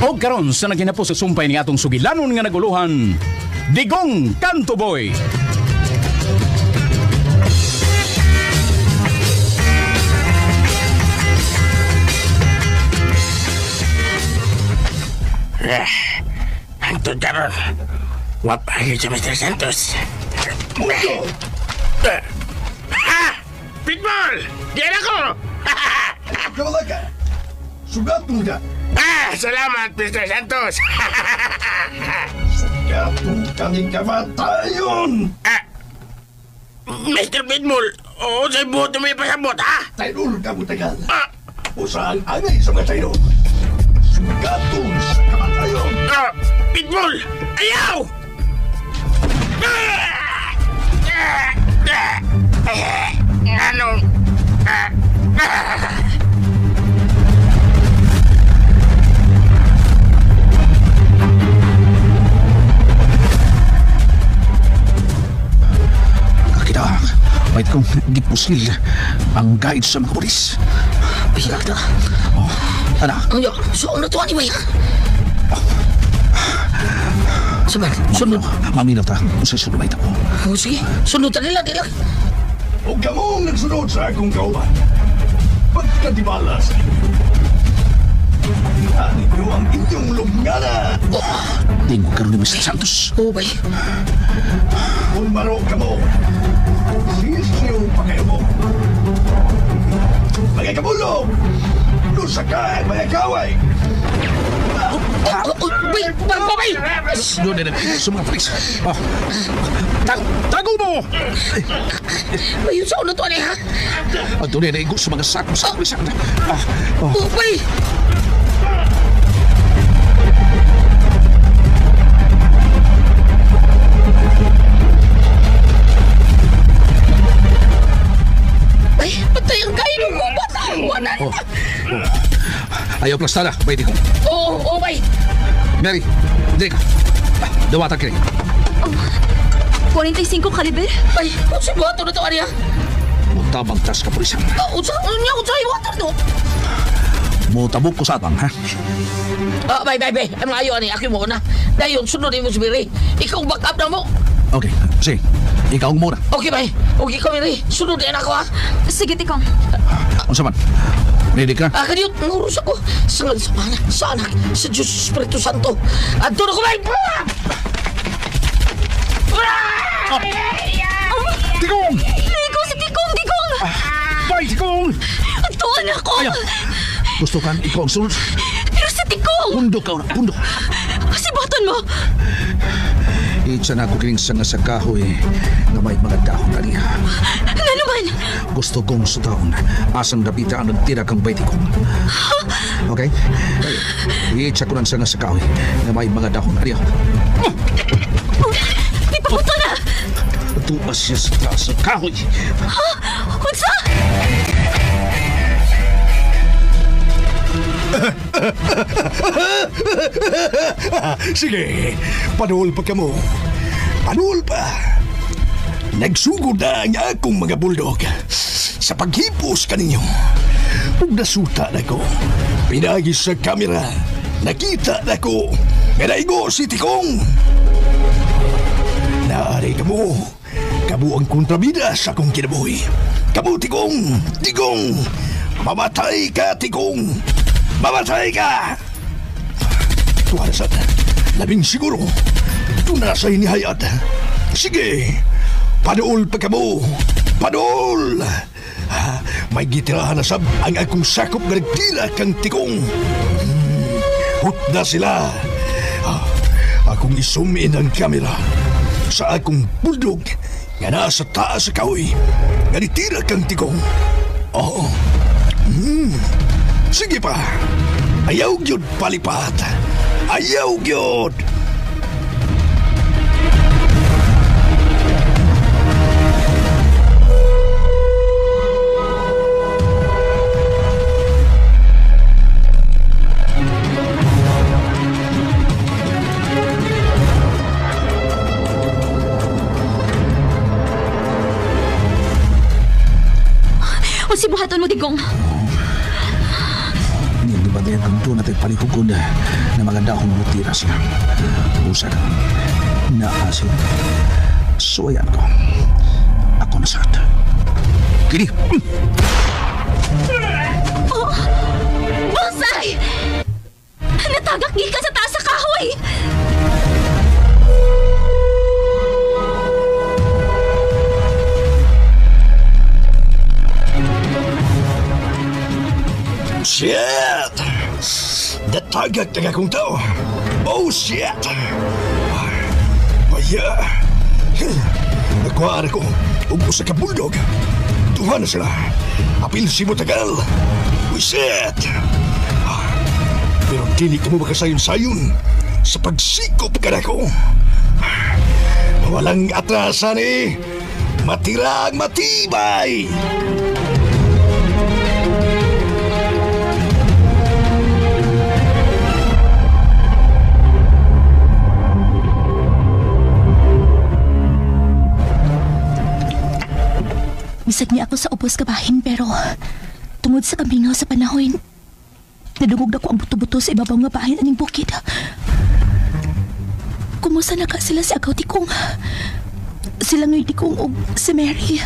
O karon sa naginapos sa sumpay ni atong sugilanon nga naguluhan, Digong Kanto Boy. Hantod ka ron. Wapagin sa Mr. Santos. Pitbull! Diyan ako! Kawala ka! Sugat mo ka! Salamat, Mr. Santos! Sugat mo kaming kamatayon! Mr. Pitbull, sa'y buhot na may pasabot, ha? Taylor ka mo tagal! O saan angay sa mga tayo? Sugat mo sa kamatayon! Pitbull! Ayaw! Anong... Kakita, bait kong gipusil ang guide sa mga polis. Bilang na. Anak. So, ano to, anyway, ha? Saban, sunod. Maminaw ta, kung sa sunod ko. Sige, sunod na nila. Huwag ka mong nagsunod sa akong kauban. Ba't ka di balas? Ano nyo ang inyong lumngana? Tingko karoon ni Mr. Santos. Oo, bay. Kung maro ka mo, sisiyo pa kayo mo. Mga kabulog! Lusa ka, mga kaway! Bay! Babay! Doon na sa mga polis. Tago mo! Bay, yun sa una to, ha? Doon na igo sa mga sakos sa polis. Bay! Bay, patay ang kain ng gubat! Wala na! Ayaw plastada, bay di ko. Oo, bay! Mary, hindi ka. Dawatan ka rin. 45 kaliber? Bay, kung si buhato na to, Arya? Mutabang tas ka pulisan. Unsa yung water to? Mutabok ko sa atang, ha? Bay. Ang ayaw, ani. Ako mo na. Dayon, sunod mo si Miri. Ikaw back up na mo. Okay, sige. Ikaw ang muna. Okay, bay. Okay ka, Miri. Sunod din ako, ha? Sige, Tikong. Unsa man? Ready ka? Kaniyot, ngurus ako. Sa anak, sa Diyos Espiritu Santo. At doon ako, bay! Tikong! Ikaw si Tikong! Bay, Tikong! Tuwan ako! Ayaw! Gusto kan ikaw ang sunod? Pero si Tikong! Pundok ka na, pundok! Sibatan mo! Itsa na ako kining sa kahoy na may mga dahon na niya. Nga naman! Gusto kong sutahon asang dapita ang nagtira kang bayti ko. Okay? Itsa ko lang sa kahoy na may mga dahon na niya. Di pa buto na! Tuas siya sa taas ng kahoy. Ha? Unsa? Sige, panuol pa ka mo. Panuol pa. Nagsugod na ang akong mga buldog sa paghipos kaninyo. Huwag nasuta na ko. Pinagis sa kamera. Nakita na ko. Ganaigo si Tikong. Naari ka mo. Kamu ang kontrabida sa akong kinabuhi. Kamu, Tikong. Tikong. Mamatay ka, Tikong. Mamatay ka! Tuwarasan, labing siguro, ito na sa inihayat. Sige, padool pa ka mo. Padool! May gitirahan na sab ang akong sakop na nagtila kang Tikong. Hut na sila. Akong isumin ang kamera sa akong buldog nga nasa taas sa kahoy nga nitira kang Tikong. Oo. Sige pa. Ayaw gyud palipat. Ayaw gyud. O si buhaton mo, Digong. Hindi ba din ang Doon natin palikugon na maganda akong mutira siya. Usa ka. Naasin. Suwayan ko. Ako na sakit. Kini. Oh! Bonsai! Natagak gikan sa taas sa kahoy! Shit! Natagak na akong tao. Oh, shit! Maya! Nakuhaan ako. Ubus sa kabuldog. Tuhan na sila. Apil si mo tagal. Oh, shit! Pero dili ka mo makasayon-sayon sa pagsikop ka na ko. Walang atrasan eh. Matirang matibay! Bisag niya ako sa ubos kabahin pero tungod sa kaminaw sa panahon, nadungog na ko ang buto-buto sa ibabaw nga bahin aning bukid. Kumusta na ka sila sa agaw tikong? Sila ngayon tikong o si Mary.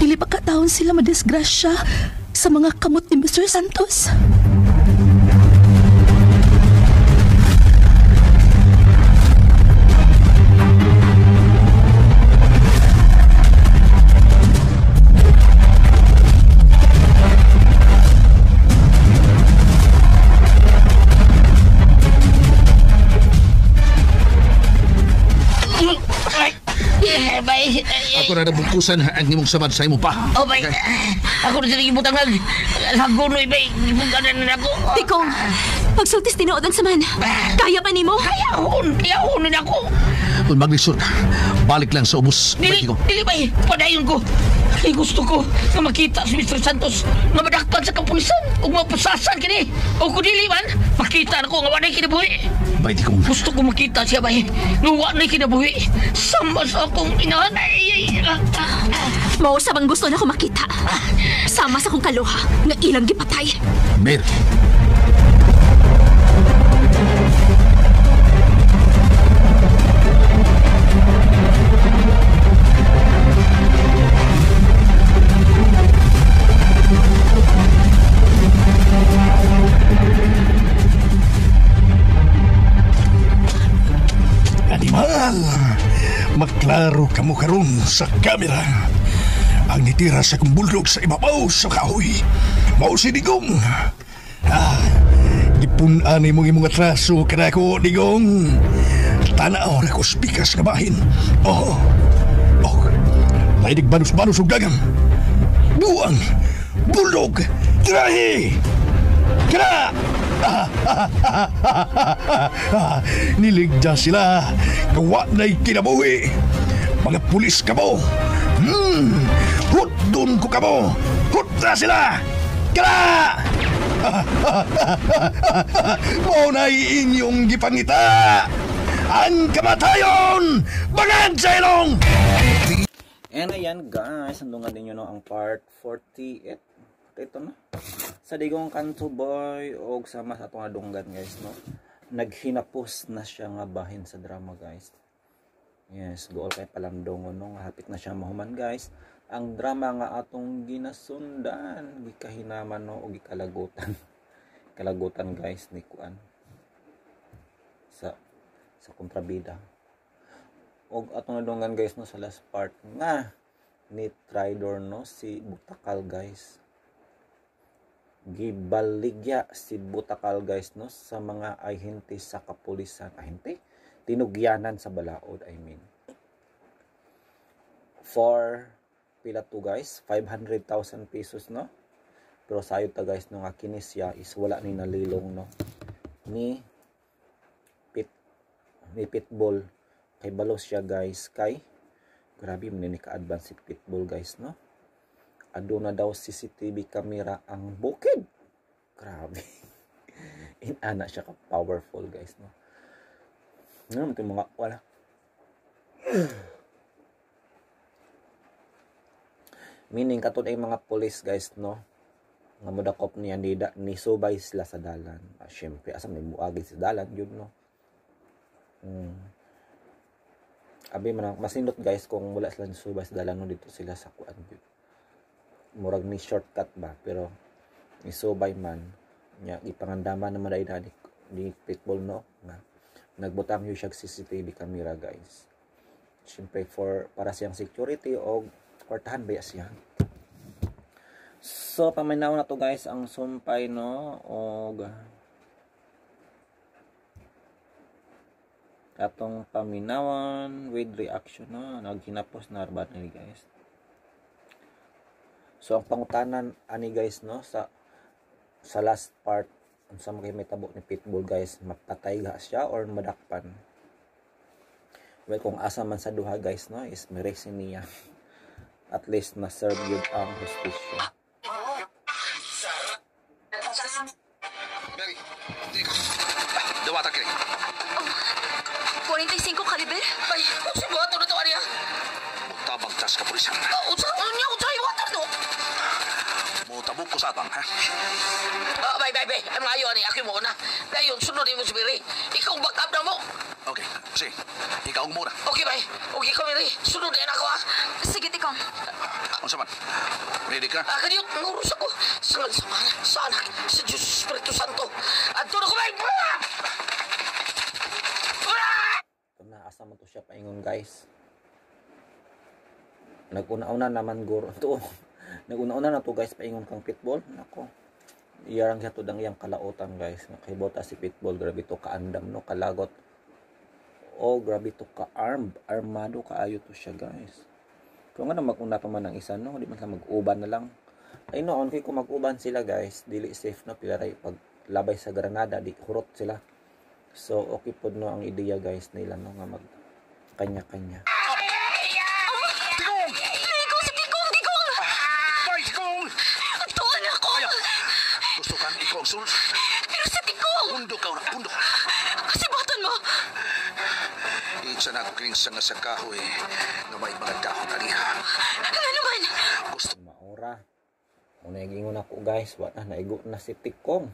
Dili pa kataon sila madisgrasya sa mga kamot ni Mr. Santos. Ako na nabungkusan ang imong samad sa imo pa. Oh, bay. Ako na sinig ibutang lang. Lagunoy, bay. Ibuganan na ako. Tikong, pagsultis tinuod ang saman. Kaya pa nimo? Kayahon na ako. Kung maglisod, balik lang sa ubos. Dili, bay. Padayon ko. Ay, gusto ko na makita si Mr. Santos na madakpan sa kapulisan o mapusasan kini. O kung dili man, makita na ko nga wanay kinabuhi. Bay, di kong... Gusto ko makita siya, bay. Nga wanay kinabuhi. Sama sa akong inanay. Mao sa bang gusto na ko makita. Sama sa kong kaluha nga ilang gipatay. Mary. Animal! Maklaro ka mo karon sa kamera. Ang nitira sa kong buldog sa ibabaw sa kahoy. Mao si Digong. Gipunan mong imong atraso kada ko, Digong. Tanaw na ko spikas nga bahin. Oh. Paidig banus-banus og dagang. Buang! Buldog! Tirahi! Kira! Niligja sila. Gawa na'y kinabuhi. Mga pulis ka mo. Hutdon ko ka mo. Hut na sila. Kala! Mo na'y inyong gipangita. Ang kamatayon! Bangan sa ilong! And ayan guys, andungan din nyo no, ang part 48. Ito na. Sa Digong Kanto Boy o sama sa itong adunggan guys, no? Naghinapos na siya nga bahin sa drama guys. Yes, goal kay Palamdong no? Hapit na siya mahuman guys. Ang drama nga atong ginasundan, gikahinaman no, o gikalagutan. Kalagutan guys ni Kuan. Sa kontrabida. O atong adunggan guys no, sa last part nga ni Tridor no, si Butakal guys. Gibaligya si Butakal guys no sa mga ahente sa kapulisan. Ahente? Tinugyanan sa balaod, I mean. For pila to guys, 500,000 pesos no. Pero sayo ta guys no nga kinisya is wala ni nalilong no. Ni Pitbull kay balos siya guys kay grabe man ni ka-advance si Pitbull guys no. Aduna daw CCTV camera ang bukid. Grabe. Inana siya ka powerful guys no. Ano naman mga wala. Meaning katod ay mga police guys no. nga modakop niya ni subay sila sa dalan. Syempre asa may muagi sa dalan yun no. Abi man masinot guys kung wala sila ni subay sa dalan no, dito sila sa kuan yun. Murag ni shortcut ba, pero ni subay man nya ipangandaman naman dai na ni Pitbull no nga nagbutang yung siya CCTV camera guys. Syempre para siyang security o kwartahan ba siya. So paminaw na to guys ang sumpay no og atong paminawan with reaction no naghinapos na arbat ni guys. So ang pangutanan ani guys no sa last part unsa may mitabo ni Pitbull guys, mapatay ga siya or madakpan. Well kung asa man sa duha guys no is meresi niya. At least na serve yun ang hustisya. Mary, dawata kini. 45 kaliber? Bay, si buhat na ito, Arya. Mutabang tas kapulisan. Usahay yung water no. Mutabog ko sa atang, ha? Bay. Ang ngayon ni Aki mo na. Ngayon, sunod mo si Miri. Ikaw ang back up na mo. Okay, sige. Ikaw muna. Okay, bay. Okay ka, Miri. Sunod din ako, ha. Sige, Tikong. Unsa man? Ready ka? Kaniyot, ngurus ako. Sa anak, sa Diyos Espiritu Santo. At tulog ko, bay. Ito na, asa mo to siya paingon guys. Naguna-una naman guro. Ito, naguna-una na to guys paingon kang Pitbull. Nako. Iyarang siya to dang iyang kalautan guys. Nakibota si Pitbull. Grabe to kaandam no, kalagot. O grabe to armado kaayo to siya guys. Kung nga na mag-una pa man ng isa no, di man sa mag-uban na lang. Ay noon kay kung mag-uban sila guys, dili safe no, pilaray pag labay sa granada, di hurot sila. So okay po no ang ideya guys nila no nga mag kanya-kanya. Tikong! Ligo si Tikong! Bay, Tikong! Tuwan ako! Gusto kan ikaw ang sulod? Pero si Tikong! Pundo ka na, pundo. Kasibatan mo! Isa na ako kining sa kahoy nga may mga dahon aliha. Ano naman? Gusto Maura. Una gingon ako guys, wala naigo na si Tikong.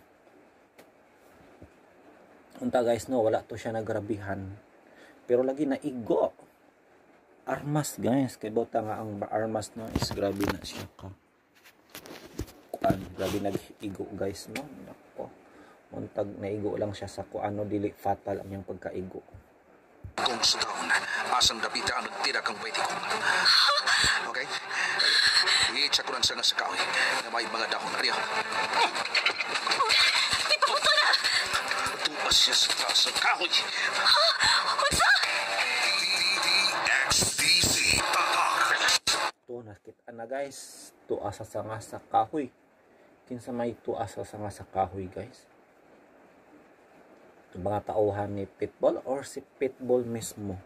Unta guys no, wala to siya nagrabihan. Pero lagi na igo. Armas guys, kay bota nga ang armas no is grabe na siya ka. Kuan, grabe nag-igo guys no. Nako. Untag naigo lang siya sa kuano dili fatal ang yang pagkaigo. kung sa taon, asang dapita ang nagtira kang pwede ko. Okay? I-check ko lang sa nasa kahoy na may mga dahon ariya. Ipaputo na! Tumas siya sa taas ng kahoy. Unsa? DDXDC Tatak. To nakita na guys, tuas sa sanga sa kahoy. Kinsa may tuas sa sanga sa kahoy guys. Mga tauhan ni Pitbull or si Pitbull mismo.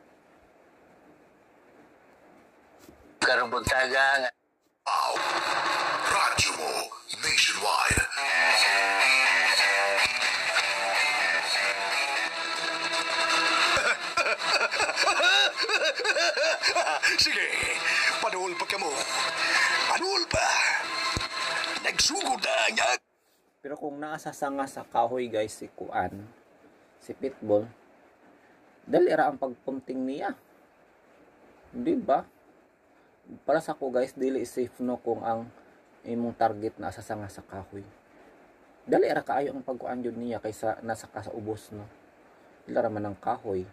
Karong buntaga. Wow. Radyo mo nationwide. Sige, panuol pa ka mo. Panuol pa. Nagsugod na niya. Pero kung nasa sanga sa kahoy guys si Kuan, si Pitbull, dali ra ang pagpunting niya. Di ba? Para sa ko guys, dili safe no kung ang imong target nasa sanga sa kahoy. Dali ra kaayo ang pagkuan jud niya kaysa nasa ka sa ubos no. Dili ra man ang kahoy.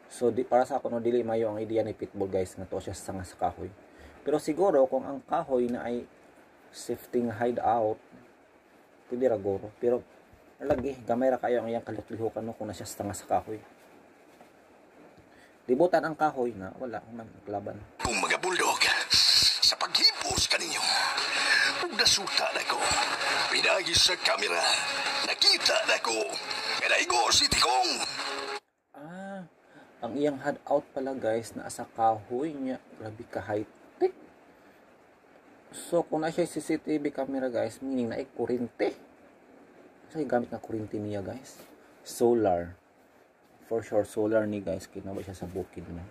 So di para sa ako no, dili mayo ang ideya ni Pitbull guys nga to siya sa sanga sa kahoy. Pero siguro kung ang kahoy na ay shifting hideout, pwede ra goro. Pero lagi gamay ra kayo ang iyang kalutlihukan no kung nasa sanga sa kahoy. Dibutan ang kahoy na wala man laban. Kung mga bulldog, sa paghipos kaninyo, kung nasuta na ko, pinagi sa kamera, nakita na ko, pinaigo si Tikong. Ah, ang iyang hideout pala guys na sa kahoy niya. Grabe ka high-tech. So kung na siya CCTV camera guys, meaning na ay kurente. Kasi gamit na kurente niya guys. Solar. For sure solar ni guys, kinaba siya sa bukid na.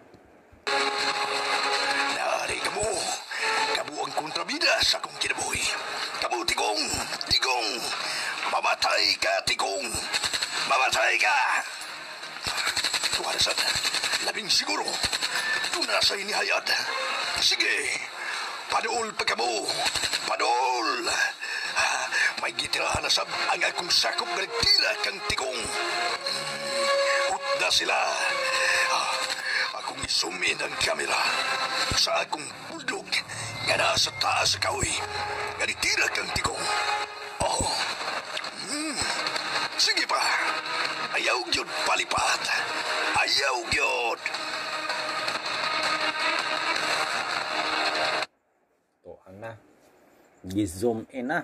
Nari ka mo, kabuang kontrabida sa akong kinabuhi. Kamu, Tigong! Tigong! Mamatay ka, Tigong! Mamatay ka! Tuwarasan, labing siguro. Doon na sa inihayad. Sige, padool pa kamo. Padool! May gitirahan na sab ang akong sakop na nagtira kang Tigong. Utda sila. Akong isumin ang kamera sa akong bundok nga nasa taas sa kahoy nga nitira kang Tigong. Oh, sige pa. Ayaw gyud palipat. Ayaw gyud. Tuan na. Gi-zoom in na.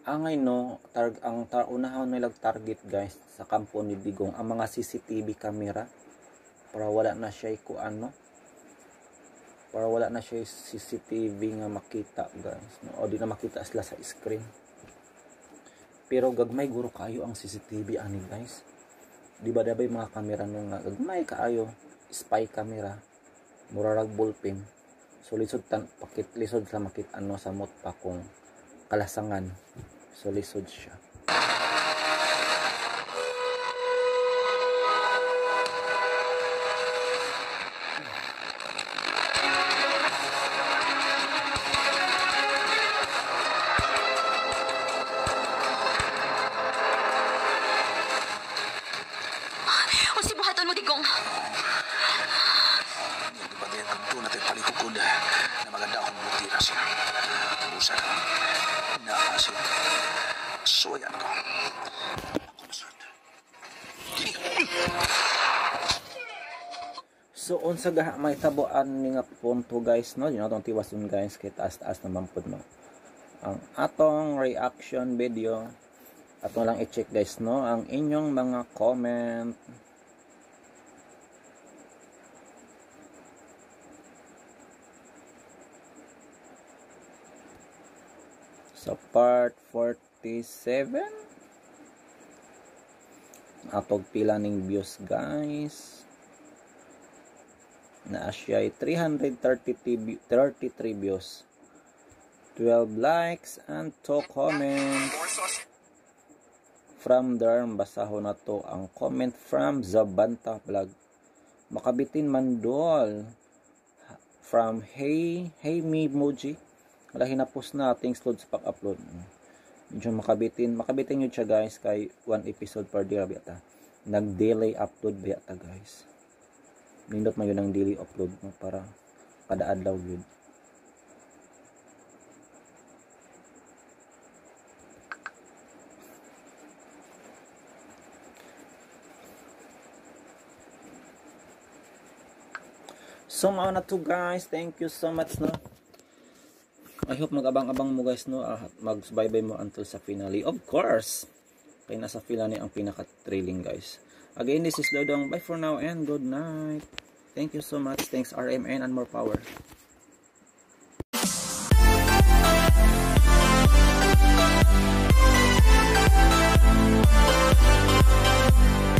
Angay no, unahon nilang target guys sa kampo ni Digong ang mga CCTV camera para wala na siya para wala na siya CCTV nga makita guys, no? O di na makita sila sa screen. Pero gagmay guro kayo ang CCTV ani guys. Di ba dabay mga camera nung nga gagmay kaayo spy camera murarag ballpen. So lisod lisod sa makita sa mot pa kung kalasangan. So lisod siya. O si buhaton mo, Tigong. Hindi ba din kung doon natin palikukod na maganda akong butira siya. Usa ka. Naasin. Suwayan ko. Ako nasad. So unsa gaha may tabuan ni nga punto guys, no? Yun atong tiwason guys kay taas-taas naman pud no. Ang atong reaction video atong lang i-check guys, no? Ang inyong mga comment. So part 47 atog pila ning views guys. Na siya ay 333 views, 12 likes and 2 comments. From there basahon na to ang comment from Zabanta Vlog. Makabitin Mandol from Hey Me Moji. Wala hinapos na ating slot sa pag-upload. Medyo makabitin nyo siya guys kay 1 episode per day biyata. Nag-delay upload biyata guys. Nindot man yun ang daily upload mo para kada adlaw yun. So mao na to guys. Thank you so much no. I hope mag-abang-abang mo guys no, mag-subaybay mo until sa finale. Of course, kaya nasa finale ang pinaka-thrilling guys. Again, this is Dodong. Bye for now and good night. Thank you so much. Thanks RMN and more power.